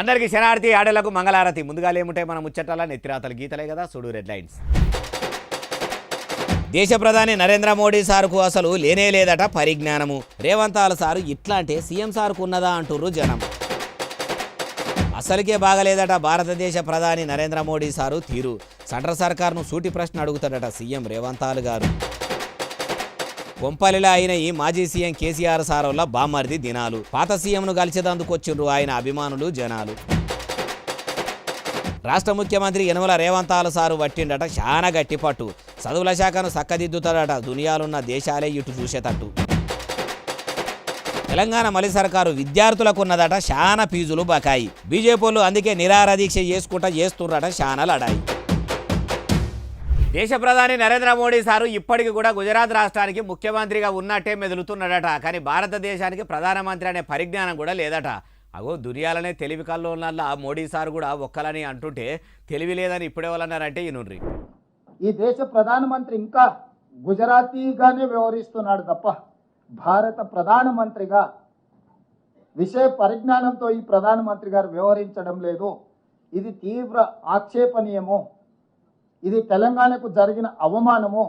అందరికీ శనార్థి ఆడలకు మంగళారతి. ముందుగా ఏముంటాయి మన ముచ్చట్ల నెత్తిరాతలు గీతలే కదా. చూడు రెడ్ లైన్స్. దేశ ప్రధాని నరేంద్ర మోడీ సార్కు అసలు లేనే లేదట పరిజ్ఞానము. రేవంతాల సారు ఇట్లా అంటే సీఎం సార్కు ఉన్నదా అంటుర్రు జనం. అసలుకే బాగలేదట భారతదేశ ప్రధాని నరేంద్ర మోడీ సారు తీరు. సెంట్రల్ సర్కార్ను సూటి ప్రశ్న అడుగుతాడట సీఎం రేవంతాలు గారు. కొంపలిలా అయిన ఈ మాజీ సీఎం కేసీఆర్ సారోళ్ళ బామ్మర్ది దినాలు. పాత సీఎంను కలిసేదందుకు వచ్చిండ్రు ఆయన అభిమానులు జనాలు. రాష్ట్ర ముఖ్యమంత్రి యనమల రేవంతాలు సారు పట్టిండట చాలా గట్టి పట్టు. చదువుల శాఖను చక్కదిద్దుతాడట దునియాలున్న దేశాలే ఇటు చూసేటట్టు. తెలంగాణ మలి సర్కారు విద్యార్థులకు ఉన్నదట చాలా ఫీజులు బకాయి. బీజేపీలు అందుకే నిరాహార దీక్ష చేస్తుర్రట చాలా లడాయి. దేశ ప్రధాని నరేంద్ర మోడీ సారు ఇప్పటికి కూడా గుజరాత్ రాష్ట్రానికి ముఖ్యమంత్రిగా ఉన్నట్టే మెదులుతున్నాడట. కానీ భారతదేశానికి ప్రధానమంత్రి అనే పరిజ్ఞానం కూడా లేదట. అగో దునియాలనే తెలివి కల్లో ఉన్న మోడీ సారు కూడా ఒక్కలని అంటుంటే తెలివి లేదని ఇప్పుడే వాళ్ళన్నారంటే ఈనుర్రి. ఈ దేశ ప్రధానమంత్రి ఇంకా గుజరాతీగానే వ్యవహరిస్తున్నాడు తప్ప భారత ప్రధానమంత్రిగా విషయ పరిజ్ఞానంతో ఈ ప్రధానమంత్రి గారు వ్యవహరించడం లేదు. ఇది తీవ్ర ఆక్షేపణీయము. ఇది తెలంగాణకు జరిగిన అవమానము,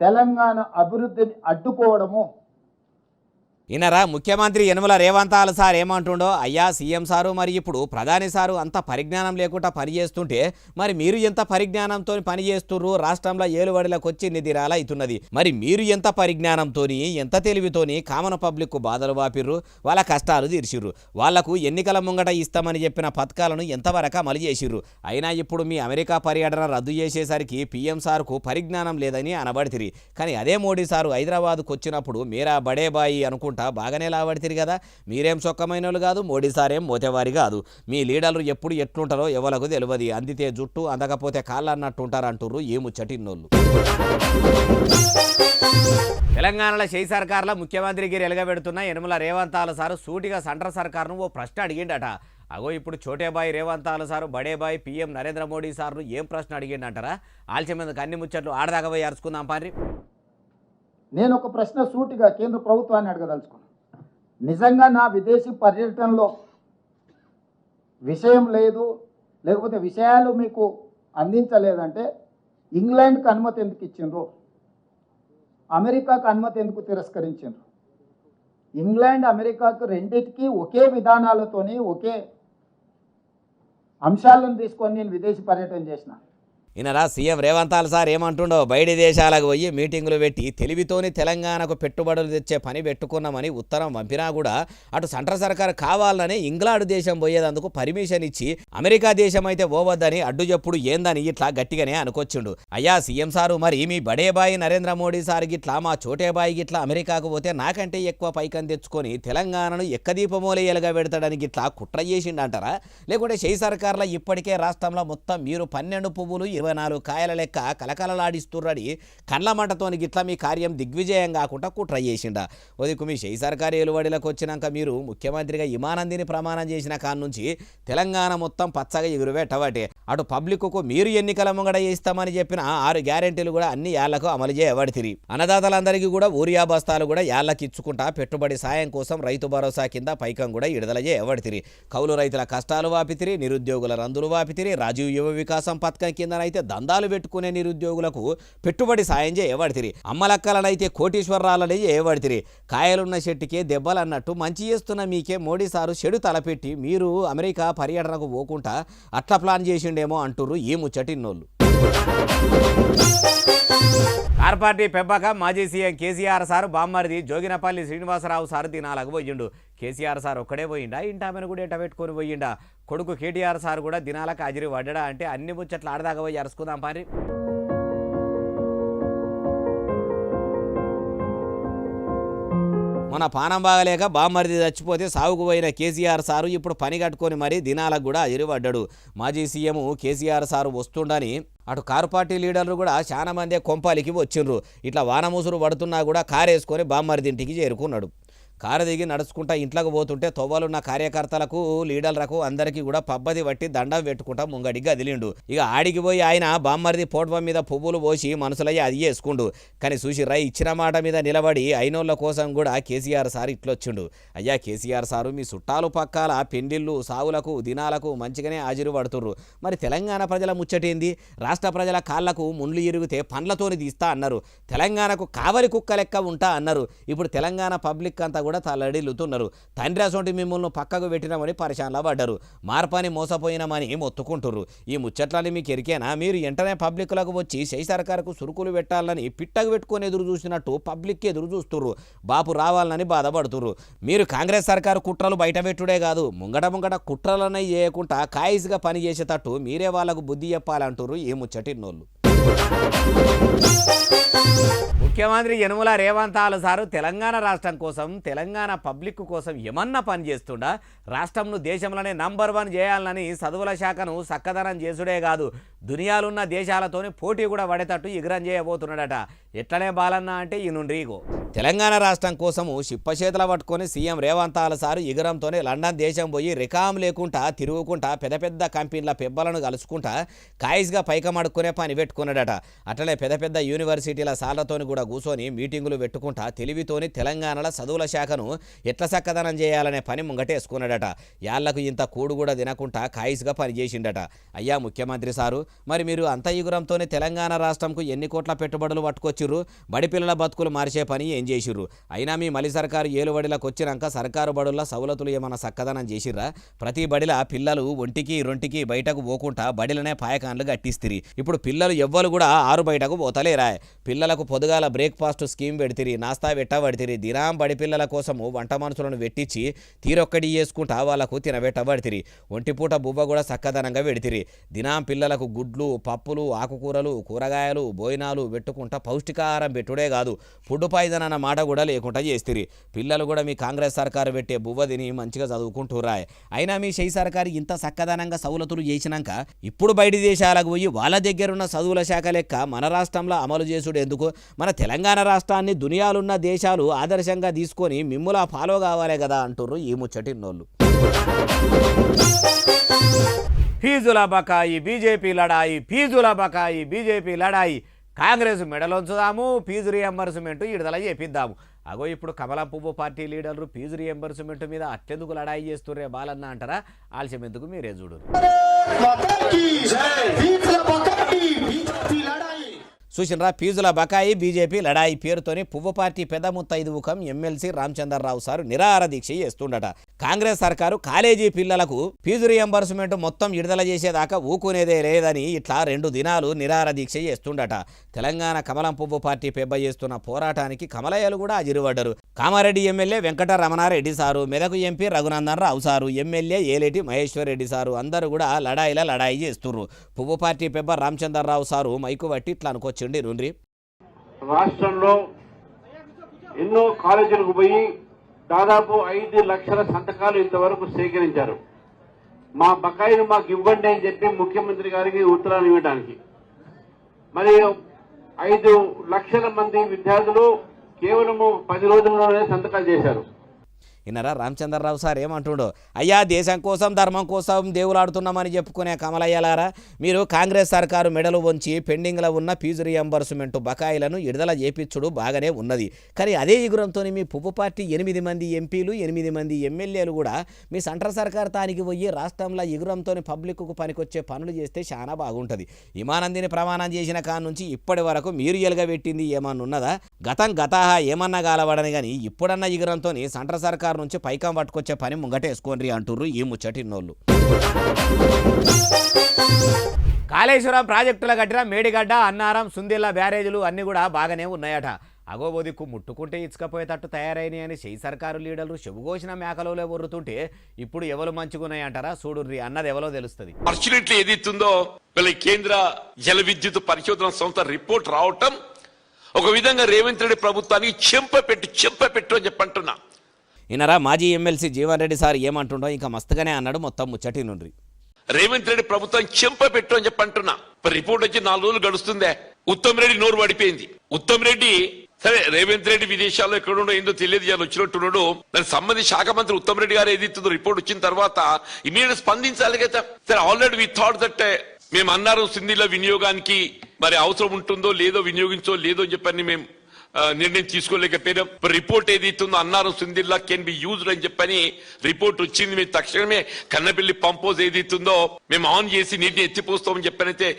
తెలంగాణ అభివృద్ధిని అడ్డుకోవడము. ఈయనరా ముఖ్యమంత్రి యనమల రేవంతాల సార్ ఏమంటుండో, అయ్యా సీఎం సారు మరి ఇప్పుడు ప్రధాని సారు అంత పరిజ్ఞానం లేకుండా పనిచేస్తుంటే మరి మీరు ఎంత పరిజ్ఞానంతో పనిచేస్తుర్రు, రాష్ట్రంలో ఏలువడిలకు వచ్చి నిధిరాల అవుతున్నది. మరి మీరు ఎంత పరిజ్ఞానంతోని ఎంత తెలివితోని కామన్ పబ్లిక్ బాధలు వాపిర్రు, వాళ్ళ కష్టాలు తీర్చిర్రు, వాళ్లకు ఎన్నికల ముంగట ఇస్తామని చెప్పిన పథకాలను ఎంతవరకు అమలు చేసిర్రు. అయినా ఇప్పుడు మీ అమెరికా పర్యటన రద్దు చేసేసరికి పీఎం సార్కు పరిజ్ఞానం లేదని అనబడితిరి. కానీ అదే మోడీ సారు హైదరాబాద్కు వచ్చినప్పుడు మీరా బడే బాయి అనుకుంటా బాగానే లావడితిరి కదా. మీరేం సొక్కమైన వాళ్ళు కాదు, మోడీ సారేం మోతేవారి కాదు. మీ లీడర్లు ఎప్పుడు ఎట్లుంటారో ఎవలకు తెలియదు. అందితే జుట్టు అందకపోతే కాళ్ళు అన్నట్టు ఉంటారంటుర్రు ఈ ముచ్చటిన్నోళ్ళు. తెలంగాణలో షెయి సర్కార్ల ముఖ్యమంత్రికి ఎలగబెడుతున్న యనమల రేవంతాల సారు సూటిగా సెంట్రల్ సర్కార్ను ఓ ప్రశ్న అడిగిండట. అగో ఇప్పుడు చోటేబాయి రేవంతాల సారు బడేబాయి పీఎం నరేంద్ర మోడీ సార్ను ఏం ప్రశ్న అడిగిండంటారా? ఆల్చమందుకు అన్ని ముచ్చట్లు ఆడదాకా పోయి అరుచుకుందాం పారి. నేను ఒక ప్రశ్న సూటిగా కేంద్ర ప్రభుత్వాన్ని అడగదలుచుకున్నాను. నిజంగా నా విదేశీ పర్యటనలో విషయం లేదు, లేకపోతే విషయాలు మీకు అందించలేదంటే ఇంగ్లాండ్కి అనుమతి ఎందుకు ఇచ్చిండ్రు, అమెరికాకు అనుమతి ఎందుకు తిరస్కరించిండ్రు? ఇంగ్లాండ్ అమెరికాకు రెండింటికి ఒకే విధానాలతోని ఒకే అంశాలను తీసుకొని నేను విదేశీ పర్యటన చేసిన. ఈయనరా సీఎం రేవంతాల సార్ ఏమంటుండో, బయటి దేశాలకు పోయి మీటింగులు పెట్టి తెలివితోని తెలంగాణకు పెట్టుబడులు తెచ్చే పని పెట్టుకున్నామని ఉత్తరం పంపినా కూడా అటు సెంట్రల్ సర్కార్ కావాలని ఇంగ్లాండ్ దేశం పోయేందుకు పర్మిషన్ ఇచ్చి అమెరికా దేశం అయితే పోవద్దని అడ్డు చెప్పుడు ఏందని ఇట్లా గట్టిగానే అనుకొచ్చిండు. అయ్యా సీఎం సారు మరి మీ బడేబాయి నరేంద్ర మోడీ సార్ గిట్లా మా చోటేబాయి గిట్లా అమెరికాకు పోతే నాకంటే ఎక్కువ పైకం తెచ్చుకొని తెలంగాణను ఎక్కదీపమూలే ఎలగా పెడతాడని గిట్లా కుట్ర చేసిండంటారా? లేకుంటే షెయి సర్కార్లో ఇప్పటికే రాష్ట్రంలో మొత్తం మీరు 12 పువ్వులు 24 కాయల లెక్క కలకలలాడిస్తుర్రడి కండ్ల మంటతోని గిట్లా మీ కార్యం దిగ్విజయం కాకుండా కుట్ర చేసిండా? ఓదికు మీ షెయి సర్కారు ఏలుబడిలకు వచ్చినాక మీరు ముఖ్యమంత్రిగా ఇమానందిని ప్రమాణం చేసిన కాడ నుంచి తెలంగాణ మొత్తం పచ్చగా ఎగురుపెట్టబట్టే. అటు పబ్లిక్కు మీరు ఎన్నికల ముంగడ చేస్తామని చెప్పిన 6 గ్యారెంటీలు కూడా అన్ని యాళ్లకు అమలు చేయబడితిరి. అన్నదాతలందరికీ కూడా ఊరియా బస్తాలు కూడా యాళ్లకి ఇచ్చుకుంటా పెట్టుబడి సాయం కోసం రైతు భరోసా కింద పైకం కూడా విడుదల చేయబడితిరి. కౌలు రైతుల కష్టాలు వాపితిరి, నిరుద్యోగుల రందులు వాపితిరి. రాజీవ్ యువ వికాసం పథకం కిందనైతే దందాలు పెట్టుకునే నిరుద్యోగులకు పెట్టుబడి సాయం చేయబడితిరి. అమ్మలక్కలనైతే కోటీశ్వరాలని చేయబడితిరి. కాయలున్న చెట్టుకే దెబ్బలు అన్నట్టు మంచి చేస్తున్న మీకే మోడీ సారు చెడు తలపెట్టి మీరు అమెరికా పర్యటనకు పోకుండా అట్లా ప్లాన్ చేసిండేమో అంటుర్రు ఈ ముచ్చటిన్నోళ్ళు. కార్ పార్టీ పెంపక మాజీ సీఎం కేసీఆర్ సారు బామ్మరిది జోగినపల్లి శ్రీనివాసరావు సారు దినాలకు పోయిండు. కేసీఆర్ సార్ ఒక్కడే పోయిండా, ఇంటామెను కూడా ఎట్ట పెట్టుకొని పోయిండా? కొడుకు కేటీఆర్ సార్ కూడా దినాలకు హాజరు పడ్డా అంటే అన్ని ముచ్చట్లు ఆడదాకా పోయి అరుచుకుందాం పారి. మన పానం బాగలేక బామ్మరిది చచ్చిపోతే సాగుకు పోయిన కేసీఆర్ సారు ఇప్పుడు పని కట్టుకొని మరీ దినాలకు కూడా హాజరు పడ్డాడు. మాజీ సీఎం కేసీఆర్ సారు వస్తుండని అటు కారు పార్టీ లీడర్లు కూడా చాలా మందే కొంపాలికి వచ్చిండ్రు. ఇట్లా వానమూసురు పడుతున్నా కూడా కారేసుకొని బామ్మరిది ఇంటికి చేరుకున్నాడు. కారు దిగి నడుచుకుంటా ఇంట్లోకి పోతుంటే తొవ్వలున్న కార్యకర్తలకు లీడర్లకు అందరికీ కూడా పబ్బది పట్టి దండం పెట్టుకుంటా ముంగడికి అదిలిండు. ఇక ఆడికి పోయి ఆయన బామ్మర్ది పోట్వం మీద పువ్వులు పోసి మనసులయ్యి అది చేసుకుండు. కానీ చూసిర్రా ఇచ్చిన మాట మీద నిలబడి అయినోళ్ళ కోసం కూడా కేసీఆర్ సార్ ఇట్లొచ్చిండు. అయ్యా కేసీఆర్ సారు మీ చుట్టాలు పక్కాల పెండిళ్ళు సావులకు దినాలకు మంచిగానే హాజరు పడుతుర్రు. మరి తెలంగాణ ప్రజల ముచ్చటేంది? రాష్ట్ర ప్రజల కాళ్లకు ముండ్లు ఇరిగితే పండ్లతోని తీస్తా అన్నారు. తెలంగాణకు కావలి కుక్క లెక్క ఉంటా అన్నారు. ఇప్పుడు తెలంగాణ పబ్లిక్ అంతా కూడా తల్లడిల్లుతున్నారు. తండ్రి అసొంటి మిమ్మల్ని పక్కకు పెట్టినామని పరిశాన్లా పడ్డారు. మార్పని మోసపోయినామని మొత్తుకుంటుర్రు. ఈ ముచ్చట్లని మీకు ఎరికేనా? మీరు వెంటనే పబ్లిక్లకు వచ్చి శశి సర్కారుకు సురుకులు పెట్టాలని పిట్టకు పెట్టుకొని ఎదురు చూసినట్టు పబ్లిక్ ఎదురు చూస్తుర్రు. బాపు రావాలని బాధపడుతుర్రు. మీరు కాంగ్రెస్ సర్కారు కుట్రలు బయట పెట్టుడే కాదు, ముంగట కుట్రలనే చేయకుండా కాయిస్గా పని చేసేటట్టు మీరే వాళ్ళకు బుద్ధి చెప్పాలంటుర్రు ఈ ముచ్చటిన్నోళ్ళు. ముఖ్యమంత్రి యనుమల రేవంత్ సారు తెలంగాణ రాష్ట్రం కోసం తెలంగాణ పబ్లిక్ కోసం ఏమన్నా పని చేస్తుండా? రాష్ట్రంను దేశంలోనే నంబర్ 1 చేయాలని చదువుల శాఖను చక్కదనం చేసుడే కాదు, దునియాలున్న దేశాలతోని పోటీ కూడా పడేటట్టు ఎగురం చేయబోతున్నాడట. ఎట్లనే బాలన్న అంటే ఈ నుండి తెలంగాణ రాష్ట్రం కోసము చిప్పచేతుల పట్టుకొని సీఎం రేవంత్ సారు ఎగురంతోనే లండన్ దేశం పోయి రికాం లేకుండా తిరుగుకుంటా పెద్ద పెద్ద కంపెనీల పెబ్బలను కలుసుకుంటా కాయిస్గా పైకమడుక్కునే పని పెట్టుకున్నాడట. అట్లనే పెద్ద పెద్ద యూనివర్సిటీల సార్లతోని కూడా కూర్చొని మీటింగులు పెట్టుకుంటా తెలివితోని తెలంగాణలో చదువుల శాఖను ఎట్ల చక్కదనం చేయాలనే పని ముంగటేసుకున్నాడట. యాళ్లకు ఇంత కూడు కూడా తినకుండా కాయిస్గా పనిచేసిండట. అయ్యా ముఖ్యమంత్రి సారు, మరి మీరు అంత యుగురంతోనే తెలంగాణ రాష్ట్రంకు ఎన్ని కోట్ల పెట్టుబడులు పట్టుకొచ్చిర్రు? బడి పిల్లల బతుకులు మార్చే పని ఏం చేసిర్రు? అయినా మీ మలి సర్కారు ఏలుబడిలకు వచ్చినాక సర్కారు బడుల సవలతులు ఏమన్నా చక్కదనం చేసిర్రా? ప్రతి బడిలా పిల్లలు ఒంటికి రొంటికి బయటకు పోకుండా బడిలనే పాయకాన్లు కట్టిస్తిరి. ఇప్పుడు పిల్లలు ఎవ్వరు కూడా ఆరు బయటకు పోతలేరా? పిల్లలకు పొదుగాల బ్రేక్ఫాస్ట్ స్కీమ్ పెడితిరి, నాస్తా పెట్టబడితిరి. దినాం బడి పిల్లల కోసము వంట మనుషులను పెట్టించి తీరొక్కటి చేసుకుంటా వాళ్ళకు తినబెట్టబడితిరి. ఒంటిపూట బువ్వ కూడా చక్కదనంగా పెడితిరి. దినాం పిల్లలకు గుడ్లు పప్పులు ఆకుకూరలు కూరగాయలు భోజనాలు పెట్టుకుంటా పౌష్టికాహారం పెట్టుడే కాదు, ఫుడ్ పాయిజన్ అన్న మాట కూడా లేకుండా చేస్తిరి. పిల్లలు కూడా మీ కాంగ్రెస్ సర్కారు పెట్టే బువ్వ తిని మంచిగా చదువుకుంటురా. అయినా మీ శశి సర్కారు ఇంత చక్కదనంగా సౌలతులు చేసినాక ఇప్పుడు బయటి దేశాలకు పోయి వాళ్ళ దగ్గరున్న చదువుల శాఖ లెక్క మన రాష్ట్రంలో అమలు చేసుడు ఎందుకు? మన తెలంగాణ రాష్ట్రాన్ని దునియాలున్న దేశాలు ఆదర్శంగా తీసుకొని మిమ్ములా ఫాలో కావాలే కదా అంటుర్రు ఈ ముచ్చటిన్నోళ్ళు. ఫీజుల బకాయి బీజేపీ లడాయి, ఫీజుల బకాయి బీజేపీ లడాయి. కాంగ్రెస్ మెడలోంచుదాము, ఫీజు రియంబర్స్మెంట్ విడుదల చేపిద్దాము. అగో ఇప్పుడు కమలం పువ్వు పార్టీ లీడర్లు ఫీజు రియంబర్స్మెంట్ మీద అట్టెందుకు లడాయి చేస్తుర్రే బాలన్న అంటారా? ఆలస్యం ఎందుకు మీరే చూడు. చూసినరా ఫీజుల బకాయి బీజేపీ లడాయి పేరుతోని పువ్వు పార్టీ పెద్ద ముత్తైదు ముఖం ఎమ్మెల్సీ రామచంద్రరావు సారు నిరాహార దీక్ష చేస్తుండట. కాంగ్రెస్ సర్కారు కాలేజీ పిల్లలకు ఫీజు రియంబర్స్మెంట్ మొత్తం విడుదల చేసేదాకా ఊకునేదే లేదని ఇట్లా 2 దినాలు నిరాహార దీక్ష చేస్తుండట. తెలంగాణ కమలం పువ్వు పార్టీ పెబ్బ చేస్తున్న పోరాటానికి కమలయ్యలు కూడా అజిరుపడ్డారు. Kamareddy MLA Venkata Ramanareddy sir, Medak MP Raghunandan Rao sir, MLA Eleti Maheshwar Reddy sir అందరూ కూడా లడాయి చేస్తుర్రు. పువ్వు పార్టీ పెబ్బ రామచంద్రరావు సారు మైకు పట్టి ఇట్లా అనుకోవచ్చు. రాష్ట్రంలో ఎన్నో కాలేజీలకు పోయి దాదాపు 5 లక్షల సంతకాలు ఇంతవరకు సేకరించారు. మా బకాయిలు మాకు ఇవ్వండి అని చెప్పి ముఖ్యమంత్రి గారికి ఉత్తరాలు ఇవ్వడానికి. మరి 5 లక్షల మంది విద్యార్థులు కేవలము 10 రోజుల్లోనే సంతకాలు చేశారు. ఇన్నరా రామచంద్రరావు సార్ ఏమంటుండో? అయ్యా దేశం కోసం ధర్మం కోసం దేవులాడుతున్నామని చెప్పుకునే కమలయ్యలారా, మీరు కాంగ్రెస్ సర్కారు మెడలు వంచి పెండింగ్లో ఉన్న ఫీజు రియంబర్స్మెంట్ బకాయిలను విడుదల చేపించుడు బాగానే ఉన్నది. కానీ అదే ఎగురంతో మీ పువ్వు పార్టీ 8 మంది ఎంపీలు 8 మంది ఎమ్మెల్యేలు కూడా మీ సెంట్రల్ సర్కార్ తానికి పోయి రాష్ట్రంలో ఎగురంతో పబ్లిక్కు పనికొచ్చే పనులు చేస్తే చాలా బాగుంటుంది. ఇమానందిని ప్రమాణం చేసిన కాడ నుంచి ఇప్పటి వరకు మీరు ఎలుగబెట్టింది ఏమన్నా ఉన్నదా? గతాహ ఏమన్నా గాలవడని కానీ ఇప్పుడన్న ఎగురంతో సెంట్రల్ సర్కార్ నుంచి పైకం పట్టుకొచ్చే పని ముంగటేసుకోండి అంటుర్రు ఈ ముచ్చటిన్నోళ్ళు. కాళేశ్వరం ప్రాజెక్టుల కట్టిన మేడిగడ్డ అన్నారం సుందిల్ల బ్యారేజీలు అన్నీ కూడా బాగానే ఉన్నాయట. అగోబోదిక్కు ముట్టుకుంటే ఇచ్చకపోయేటట్టు తయారైనాయి అని శశి సర్కారు లీడర్లు చెబుకోసిన మేకలోలే ఒర్రుతుంటే ఇప్పుడు ఎవరు మంచుకున్నాయంటారా? చూడుర్రి అన్నది ఎవరో తెలుస్తుంది. ఫార్చునేట్లీ ఏదైతుందో కేంద్ర జల విద్యుత్ పరిశోధన సంస్థ రిపోర్ట్ రావటం ఒక విధంగా రేవంత్ రెడ్డి ప్రభుత్వానికి చెంపపెట్టు అని చెప్పంటున్నా. ఇనరా మాజీ ఎమ్మెల్సీ జీవన్ రెడ్డి సార్ ఏమంటుండో ఇంకా మస్తుగానే అన్నాడు. మొత్తం ముచ్చటి నుండి రేవంత్ రెడ్డి ప్రభుత్వం చెంపపెట్టు అని చెప్పంటున్నా. రిపోర్ట్ వచ్చి 4 రోజులు గడుస్తుందే, ఉత్తమ్ రెడ్డి నోరు పడిపోయింది. ఉత్తమ్ రెడ్డి సరే రేవంత్ రెడ్డి విదేశాల్లో ఎక్కడుండో ఏందో తెలియదు అని వచ్చినట్టున్నాడు. దానికి సంబంధించి శాఖ మంత్రి ఉత్తమ్ రెడ్డి గారు ఏదైతుందో రిపోర్ట్ వచ్చిన తర్వాత ఇమీడియట్ స్పందించాలి కదా. సరే ఆల్రెడీ వి థాట్ దట్ మేము అన్నారు సింధీల వినియోగానికి మరి అవసరం ఉంటుందో లేదో వినియోగించో లేదో అని చెప్పని మేము నిర్ణయం తీసుకోలేకపోయినాం. రిపోర్ట్ ఏదైతుందో అన్నారు సింధిల్లా కెన్ బి యూజ్డ్ అని చెప్పని రిపోర్ట్ వచ్చింది. మేము తక్షణమే కన్నపల్లి పంపోజ్ ఏదైతుందో మేము ఆన్ చేసి నీటిని ఎత్తిపోస్తామని చెప్పనైతే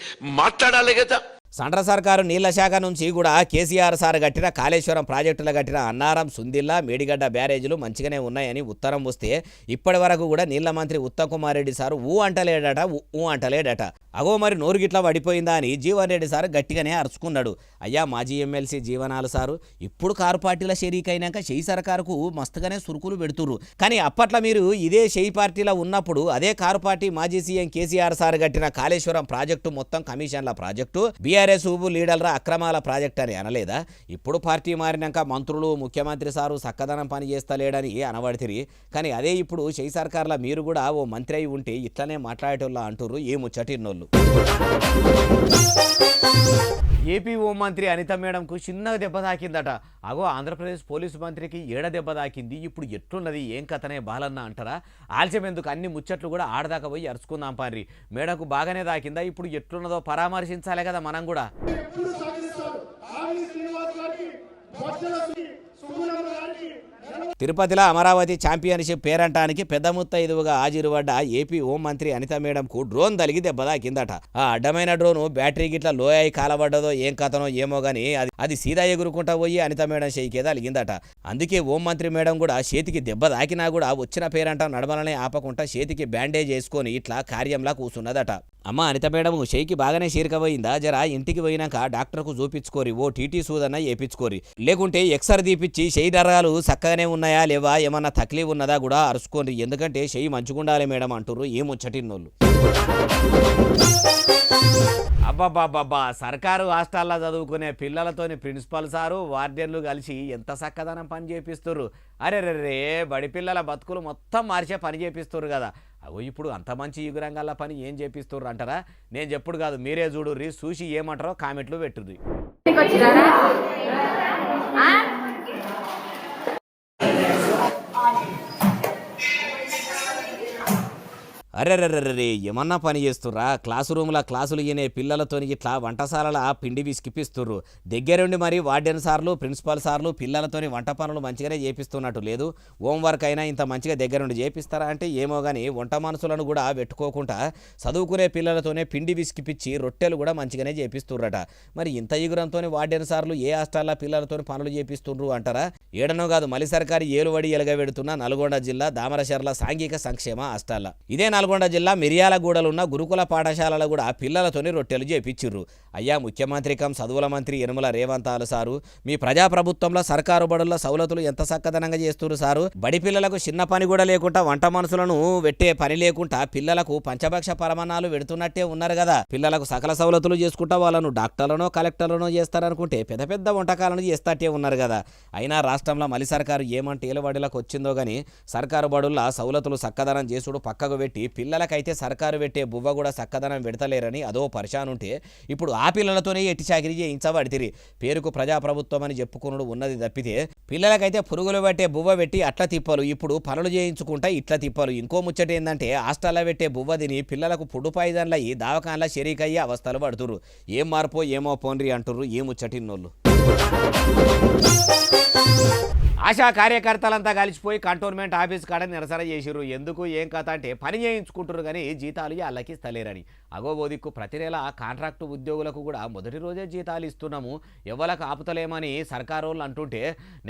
మాట్లాడాలి కదా. సెంట్రల్ సర్కారు నీళ్ల శాఖ నుంచి కూడా కేసీఆర్ సార్ కట్టిన కాళేశ్వరం ప్రాజెక్టులు కట్టిన అన్నారం, సుందిల్లా, మేడిగడ్డ బ్యారేజీలు మంచిగానే ఉన్నాయని ఉత్తరం వస్తే ఇప్పటి వరకు కూడా నీళ్ల మంత్రి ఉత్తమ్ కుమార్ రెడ్డి సారు అంటలేడట. అగో మరి నోరు గిట్లా పడిపోయిందా అని జీవన్ రెడ్డి సార్ గట్టిగానే అరుచుకున్నాడు. అయ్యా మాజీ ఎమ్మెల్సీ జీవనాలు సారు ఇప్పుడు కారు పార్టీల షరీకైనాక షెయి సర్కారుకు మస్తుగానే సురుకులు పెడుతుర్రు. కానీ అప్పట్లో మీరు ఇదే షెయి పార్టీలో ఉన్నప్పుడు అదే కారు పార్టీ మాజీ సీఎం కేసీఆర్ సార్ కట్టిన కాళేశ్వరం ప్రాజెక్టు మొత్తం కమిషన్ల ప్రాజెక్టు, బీఆర్ఎస్ లీడర్ల అక్రమాల ప్రాజెక్ట్ అని అనలేదా? ఇప్పుడు పార్టీ మారినాక మంత్రులు, ముఖ్యమంత్రి సారు సక్కదనం పని చేస్తలేడని అనబడితిరి. కానీ అదే ఇప్పుడు షెయి సర్కార్లో మీరు కూడా ఓ మంత్రి అయి ఉంటే ఇట్లనే మాట్లాడేటోళ్ళ అంటుర్రు ఏ ముచ్చటిన్నోళ్ళు. ఏపీ హోంమంత్రి అనిత మేడంకు చిన్నగా దెబ్బ తాకిందట. అగో ఆంధ్రప్రదేశ్ పోలీసు మంత్రికి ఏడ దెబ్బ తాకింది, ఇప్పుడు ఎట్లున్నది ఏం కథనే బాలన్న అంటారా? ఆలస్యం ఎందుకు, అన్ని ముచ్చట్లు కూడా ఆడదాకా పోయి అరుచుకుందాం పారి. మేడకు బాగానే తాకిందా, ఇప్పుడు ఎట్లున్నదో పరామర్శించాలి కదా మనం కూడా. తిరుపతిలో అమరావతి ఛాంపియన్షిప్ పేరంటానికి పెద్ద ముత్తైదువుగా హాజరుపడ్డ ఏపీ హోంమంత్రి అనిత మేడంకు డ్రోన్ తలిగి దెబ్బతాకిందట. ఆ అడ్డమైన డ్రోను బ్యాటరీ గిట్ల లో అయి కాలబడ్డదో ఏం కథనో ఏమో గానీ అది సీదా ఎగురుకుంటా పోయి అనిత మేడం చేయికే తలిగిందట. అందుకే హోంమంత్రి మేడం కూడా చేతికి దెబ్బ తాకినా కూడా వచ్చిన పేరంటం నడమలనే ఆపకుండా చేతికి బ్యాండేజ్ వేసుకొని ఇట్లా కార్యంలా కూర్చున్నదట. అమ్మ అనిత మేడం చేయికి బాగానే చీరకపోయిందా, జరా ఇంటికి పోయినాక డాక్టర్కు చూపించుకోరి, ఓ టీటీ సూదన్న వేపించుకోరి, లేకుంటే ఎక్సర్ తీపిచ్చి చేయి డర్రాలు చక్కగానే ఉన్నాయా లేవా, ఏమన్నా తక్లీఫ్ ఉన్నదా కూడా అరుచుకోండి. ఎందుకంటే చేయి మంచుకుండాలి మేడం అంటుర్రు ఏ ముచ్చటిన్నోళ్ళు. అబ్బాబ్బాబ్బా, సర్కారు హాస్టల్లో చదువుకునే పిల్లలతోని ప్రిన్సిపల్ సారు, వార్డెన్లు కలిసి ఎంత చక్కదనం పని చేపిస్తుర్రు. అరే రే బడి పిల్లల బతుకులు మొత్తం మార్చే పని చేపిస్తుర్రు కదా. అగో ఇప్పుడు అంత మంచి యుగురంగాల పని ఏం చేపిస్తుర్రు అంటారా? నేను చెప్పుడు కాదు, మీరే చూడుర్రి, చూసి ఏమంటారో కామెంట్లు పెట్టుర్రి. అరెర్రెర్రెర్రే ఏమన్నా పని చేస్తుర్రా? క్లాసు రూమ్ల క్లాసులు ఇనే పిల్లలతోని ఇట్లా వంటశాలల పిండి విసికిపిస్తుర్రు. దగ్గరుండి మరి వార్డెన్ సార్లు, ప్రిన్సిపాల్ సార్లు పిల్లలతోని వంట పనులు మంచిగానే చేపిస్తున్నట్టు లేదు. హోంవర్క్ అయినా ఇంత మంచిగా దగ్గరుండి చేపిస్తారా అంటే ఏమో కానీ వంట మనసులను కూడా పెట్టుకోకుండా చదువుకునే పిల్లలతోనే పిండి విసికిపిచ్చి రొట్టెలు కూడా మంచిగానే చేపిస్తుర్రట. మరి ఇంత ఎగురంతో వార్డెన్ సార్లు ఏ హాస్టల్లో పిల్లలతో పనులు చేపిస్తుండ్రు అంటారా? ఏడనో కాదు, మలి సర్కారు ఏలువడి ఎలగబెడుతున్న నల్గొండ జిల్లా దామరశర్ల సాంఘిక సంక్షేమ హాస్టల్. ఇదే నల్గొండ జిల్లా మిర్యాలగూడలున్న గురుకుల పాఠశాలలో కూడా పిల్లలతోని రొట్టెలు చేపిచ్చిర్రు. అయ్యా ముఖ్యమంత్రి కం చదువుల మంత్రి యనమల రేవంత్ సారు, మీ ప్రజాప్రభుత్వంలో సర్కారు బడుల్లో సౌలతులు ఎంత చక్కదనంగా చేస్తున్నారు సారు. బడి పిల్లలకు చిన్న పని కూడా లేకుండా వంట మనసులను పెట్టే పని లేకుండా పిల్లలకు పంచభక్ష పరమాన్నాలు పెడుతున్నట్టే ఉన్నారు కదా. పిల్లలకు సకల సౌలతులు చేసుకుంటా వాళ్ళను డాక్టర్లనో కలెక్టర్లనో చేస్తారనుకుంటే పెద్ద పెద్ద వంటకాలను చేస్తాట్టే ఉన్నారు కదా. అయినా రాష్ట్రంలో మలి సర్కారు ఏమంటే ఏలబడిలకు వచ్చిందో గానీ సర్కారు బడుల్లో సౌలతులు చక్కదనం చేసుడు పక్కకు పెట్టి పిల్లలకైతే సర్కారు పెట్టే బువ్వ కూడా చక్కదనం పెడతలేరని అదో పరిశానుంటే ఇప్పుడు ఆ పిల్లలతోనే ఎట్టి చాకిరీ చేయించబడితిరి. పేరుకు ప్రజాప్రభుత్వం అని చెప్పుకున్నాడు ఉన్నది తప్పితే పిల్లలకైతే పురుగులు పెట్టే బువ్వ పెట్టి అట్లా తిప్పలు, ఇప్పుడు పనులు చేయించుకుంటా ఇట్లా తిప్పలు. ఇంకో ముచ్చట ఏంటంటే హాస్టల్లో పెట్టే బువ్వ తిని పిల్లలకు ఫుడ్ పాయిజన్లు అయ్యి దవాఖానలో షరీకయ్యే అవస్థలు పడుతుర్రు. ఏం మార్పో ఏమో పోన్రి అంటుర్రు ఏ ముచ్చటిన్నోళ్ళు. ఆశా కార్యకర్తలంతా కలిసిపోయి కంటోన్మెంట్ ఆఫీస్ కాడ నిరసన చేసిర్రు. ఎందుకు ఏం కథ అంటే పని చేయించుకుంటారు కానీ జీతాలు వాళ్ళకి ఇస్తలేరని. అగోబోదిక్కు ప్రతి నెల కాంట్రాక్టు ఉద్యోగులకు కూడా మొదటి రోజే జీతాలు ఇస్తున్నాము, ఎవరికి ఆపుతలేమని సర్కారు వాళ్ళు అంటుంటే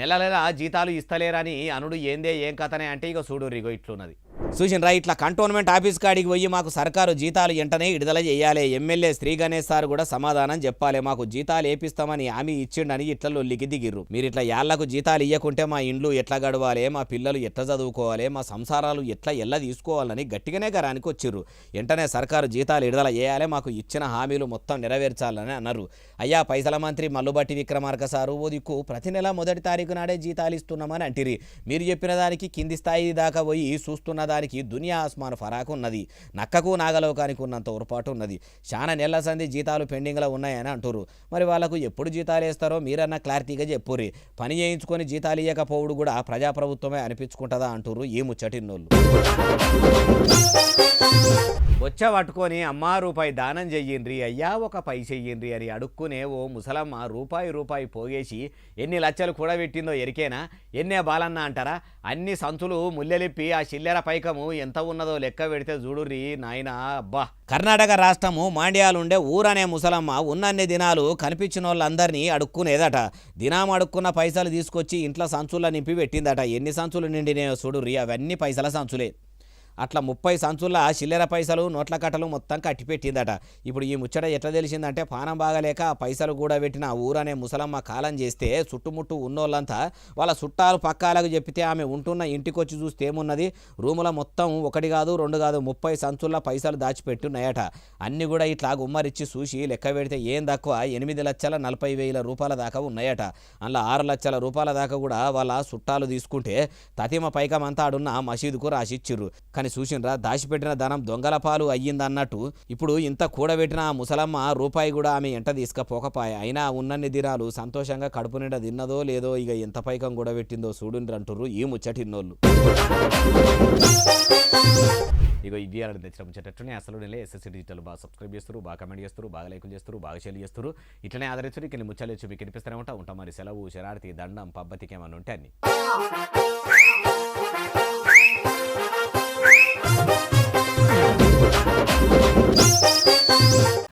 నెల నెల జీతాలు ఇస్తలేరని అనుడు ఏందే ఏం కథనే అంటే ఇక చూడు రిగో ఇట్లున్నది. చూసినరా, ఇట్లా కంటోన్మెంట్ ఆఫీస్ కాడికి పోయి మాకు సర్కారు జీతాలు వెంటనే విడుదల చేయాలి, ఎమ్మెల్యే శ్రీ గణేష్ సార్ కూడా సమాధానం చెప్పాలి, మాకు జీతాలు ఏపిస్తామని హామీ ఇచ్చిండని ఇట్లా లొల్లికి దిగిర్రు. మీరు ఇట్లా యాళ్లకు జీతాలు ఇవ్వకుంటే మా ఇండ్లు ఎట్లా గడవాలి, మా పిల్లలు ఎట్లా చదువుకోవాలి, మా సంసారాలు ఎట్లా ఎల్ల తీసుకోవాలని గట్టిగానే గరానికి వచ్చిర్రు. వెంటనే సర్కారు జీతాలు విడుదల చేయాలి, మాకు ఇచ్చిన హామీలు మొత్తం నెరవేర్చాలని అన్నారు. అయ్యా పైసల మంత్రి మల్లుబట్టి విక్రమార్క సారు ఓ దిక్కు ప్రతి నెల మొదటి తారీఖు నాడే జీతాలు ఇస్తున్నామని అంటిరి. మీరు చెప్పిన దానికి కింది స్థాయి దాకా పోయి చూస్తున్న దానికి దునియా ఆస్మాన్ ఫరాకు ఉన్నది. నక్కకు నాగలోకానికి ఉన్నంత ఉరపాటు ఉన్నది. చాలా నెలల సంది జీతాలు పెండింగ్లో ఉన్నాయని అంటున్నారు. మరి వాళ్ళకు ఎప్పుడు జీతాలు వేస్తారో మీరన్నా క్లారిటీగా చెప్పుర్రి. పని చేయించుకొని జీతాలు ఇవ్వకపోవడు కూడా ప్రజాప్రభుత్వమే అనిపించుకుంటుందా అంటున్నారు ఈ ముచ్చటిన్నోళ్ళు. బొచ్చ పట్టుకొని అమ్మా రూపాయి దానం చెయ్యిండ్రి, అయ్యా ఒక పై చెయ్యిండ్రి అని అడుక్కునే ఓ ముసలమ్మ రూపాయి పోగేసి ఎన్ని లచ్చలు కూడబెట్టిందో ఎరికేనా? ఎన్నే బాలన్న అంటారా? అన్ని సంచులు ముల్లెలిప్పి ఆ చిల్లెర పైకము ఎంత ఉన్నదో లెక్క పెడితే చూడుర్రి నాయనా. అబ్బా, కర్ణాటక రాష్ట్రము మాండ్యాలుండే ఊరనే ముసలమ్మ ఉన్నన్ని దినాలు కనిపించిన వాళ్ళందరినీ అడుక్కునేదట. దినాం అడుక్కున్న పైసలు తీసుకొచ్చి ఇంట్లో సంచుల్లో నింపి పెట్టిందట. ఎన్ని సంచులు నిండినాయో చూడుర్రి, అవన్నీ పైసల సంచులే. అట్లా 30 సంచుల చిల్లర పైసలు నోట్ల కట్టలు మొత్తం కట్టిపెట్టిందట. ఇప్పుడు ఈ ముచ్చట ఎట్లా తెలిసిందంటే పానం బాగలేక ఆ పైసలు కూడా పెట్టిన ఊరనే ముసలమ్మ కాలం చేస్తే చుట్టుముట్టు ఉన్నోళ్ళంతా వాళ్ళ చుట్టాలు పక్కాలకు చెప్పితే ఆమె ఉంటున్న ఇంటికొచ్చి చూస్తే ఏమున్నది, రూముల మొత్తం 1 కాదు 2 కాదు 30 సంచుల పైసలు దాచిపెట్టున్నాయట. అన్నీ కూడా ఇట్లా గుమ్మరిచ్చి చూసి లెక్క పెడితే ఏం తక్కువ 8,40,000 రూపాయల దాకా ఉన్నాయట. అందులో 6 లక్షల రూపాయల దాకా కూడా వాళ్ళ చుట్టాలు తీసుకుంటే తతిమ పైకమంతా ఆడున్న మసీదుకు రాసిచ్చిర్రు. కానీ చూసిండ్రా, దాచిపెట్టిన ధనం దొంగల పాలు అయ్యిందన్నట్టు ఇప్పుడు ఇంత కూడబెట్టిన ఆ ముసలమ్మ రూపాయి కూడా ఆమె ఎంట తీసుకపోకపాయ. అయినా ఉన్నన్ని దినాలు సంతోషంగా కడుపు నిండా తిన్నదో లేదో ఇక ఎంత పైకం కూడబెట్టిందో చూడుండ్రి అంటుర్రు ఈ ముచ్చటిన్నోళ్ళు. ఇగో ఇది అలా తెచ్చిన ముచ్చటట్టునే అసలు నెలే ఎస్ఎస్సీ డిజిటల్ బాగా సబ్స్క్రైబ్ చేస్తారు, బాగా కమెంట్ చేస్తారు, బాగా లైకులు చేస్తారు, బాగా షేర్ చేస్తారు. ఇట్లనే ఆదరించారు. ఇక్కడ ముచ్చలు వచ్చి మీకు కనిపిస్తూనే ఉంటాం. మరి సెలవు, శరార్థి, దండం, పబ్బతికి ఏమన్నా ఉంటే అన్ని